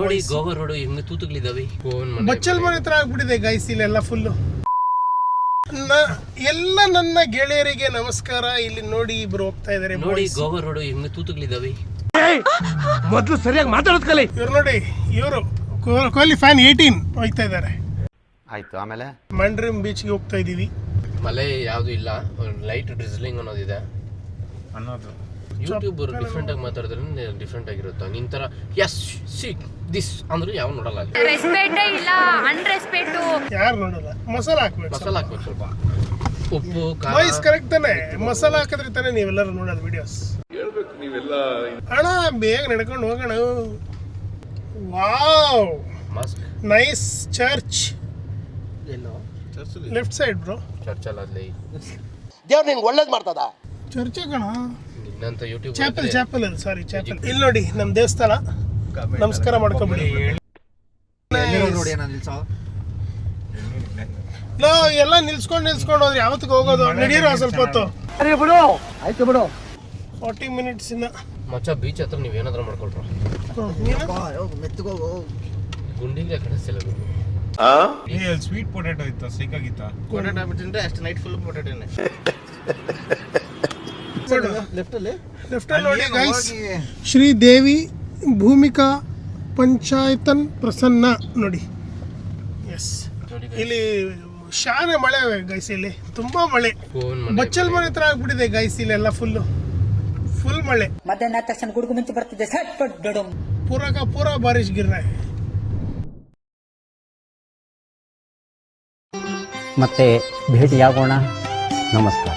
ನೋಡಿ ಗೋವಾ ರೋಡ್ ಹೆಂಗ್ ತೂತುಗಳಿದಾವೆ. ಬಚ್ಚಲ್ ಮನೆ ಹತ್ರ ಆಗ್ಬಿಟ್ಟಿದೆ ಗೈಸ್ ಇಲ್ಲೆಲ್ಲ ಫುಲ್ಲು. ಎಲ್ಲ ನನ್ನ ಗೆಳೆಯರಿಗೆ ನಮಸ್ಕಾರ. ಇಲ್ಲಿ ನೋಡಿ ಇಬ್ರು ಹೋಗ್ತಾ ಇದಾರೆ. ನೋಡಿ ಗೋವಾ ರೋಡ್ ಹೆಂಗ್ ತೂತುಗಳಿದಾವೆ. ಮೊದಲು ಸರಿಯಾಗಿ ಮಾತಾಡೋದ್ ಕಲಿ. ಇವ್ರು ನೋಡಿ, ಇವರು ಕೊಹ್ಲಿ ಫ್ಯಾನ್ 18 ಹೋಗ್ತಾ ಇದಾರೆ. ಆಯ್ತು, ಆಮೇಲೆ ಮಂಡ್ರಿಮ್ ಬೀಚ್ಗೆ ಹೋಗ್ತಾ ಇದೀವಿ. ಮಳೆ ಯಾವ್ದು ಇಲ್ಲ, ಲೈಟ್ ಡ್ರಿಸ್ಲಿಂಗ್ ಅನ್ನೋದಿದೆ ಅನ್ನೋದು. ಯೂಟ್ಯೂಬರ್ ಡಿಫ್ರೆಂಟ್ ಆಗಿ ಮಾತಾಡಿದ್ರೆ ಡಿಫ್ರೆಂಟ್ ಆಗಿರುತ್ತೆ. ನಿನ್ ತರ ಎಸ್ ಸಿ ದಿಸ್ ಅಂದ್ರೆ ಯಾವ ನೋಡಲ್ಲ. ರೆಸ್ಪೆಕ್ಟ್ ಇಲ್ಲ, ಅನ್ರೆಸ್ಪೆಕ್ಟ್ ಯಾರು ನೋಡಲ್ಲ. ಮಸಾಲ ಹಾಕ್ಬೇಕು, ಮಸಾಲ ಹಾಕ್ಬೇಕು ಸ್ವಲ್ಪ. ಉಪ್ಪು ವಾಯ್ಸ್ ಕರೆಕ್ಟ್ ತಾನೆ. ಮಸಾಲ ಹಾಕಿದ್ರೆ ತಾನೆ ನೀವೆಲ್ಲರೂ ನೋಡೋದು ವಿಡಿಯೋಸ್. ಹೇಳ್ಬೇಕು ನೀವೆಲ್ಲ. ಅಣ್ಣ ಬೇಗ ನಡ್ಕೊಂಡು ಹೋಗೋಣ. Wow, nice church. ಎಲ್ಲೋ ಲೆಫ್ಟ್ ಸೈಡ್ ಬ್ರೋ. ಚರ್ಚ್ ಅಲ್ಲ ಅಲ್ಲಿ. ದೇವ್ರು ನಿಂಗೆ ಒಳ್ಳೇದು ಮಾಡ್ತದ. ಚರ್ಚ್ ಕಣ. ನಿನ್ನಂತ ಯೂಟ್ಯೂಬ್ ಚಾಪಲ್ ಅದು, ಸಾರಿ ಚಾಪಲ್. ಇಲ್ಲಿ ನೋಡಿ ನಮ್ಮ ದೇವಸ್ಥಾನ. ನಮಸ್ಕಾರ ಮಾಡ್ಕೊಂಬಿಡಿ. ಎಲ್ಲ ನಿಲ್ಸ್ಕೊಂಡು ಹೋದ್ರೆ ಯಾವತ್ತಿಗೆ ಹೋಗೋದು? ನಡೀರೋ ಸ್ವಲ್ಪ ಹೊತ್ತು. ಆಯ್ತು ಬಿಡು. 40 ಮಿನಿಟ್ಸ್ ಇನ್ನ. ಮಚ್ಚ ಬೀಚ್ ಹತ್ರ ನೀವೇನಾದ್ರೂ ಮಾಡ್ಕೊಳ್ರ. ಗುಂಡಿಗೆ ಕಳಿಸಿಲ್ಲ. ಸ್ವೀಟ್ ಪೊಟ್ಯಾಟೋ ಇತ್ತು, ಸಿಕ್ಕಾಗಿತ್ತ. ಪೊಟ್ಯಾಟೋ ಬಿಟ್ಟಿದ್ರೆ ಅಷ್ಟು ನೈಟ್ ಫುಲ್ ಪೊಟ್ಯಾಟೋನೆ. ಲೆಫ್ಟ್ ಅಲ್ಲಿ ನೋಡಿ ಗೈಸ್, ಶ್ರೀದೇವಿ ಭೂಮಿಕಾ ಪಂಚಾಯತನ್ ಪ್ರಸನ್ನ ನೋಡಿ. ಎಸ್, ಇಲ್ಲಿ ಶಾನೆ ಮಳೆ ಗೈಸ್. ಇಲ್ಲಿ ತುಂಬಾ ಮಳೆ. ಬಚ್ಚಲ್ ಮನೆ ಹತ್ರ ಆಗ್ಬಿಟ್ಟಿದೆ ಗೈಸ್. ಇಲ್ಲೆಲ್ಲ ಫುಲ್ ಮಳೆ. ಮಧ್ಯಾಹ್ನ ತಕ್ಷಣ ಗುಡುಗು ಮಿಂಚು ಬರ್ತಿದೆ. ಪೂರಾ ಬಾರಿಶ್ ಗಿರ್ ರहा है. ಮತ್ತೆ ಭೇಟಿಯಾಗೋಣ. ನಮಸ್ಕಾರ.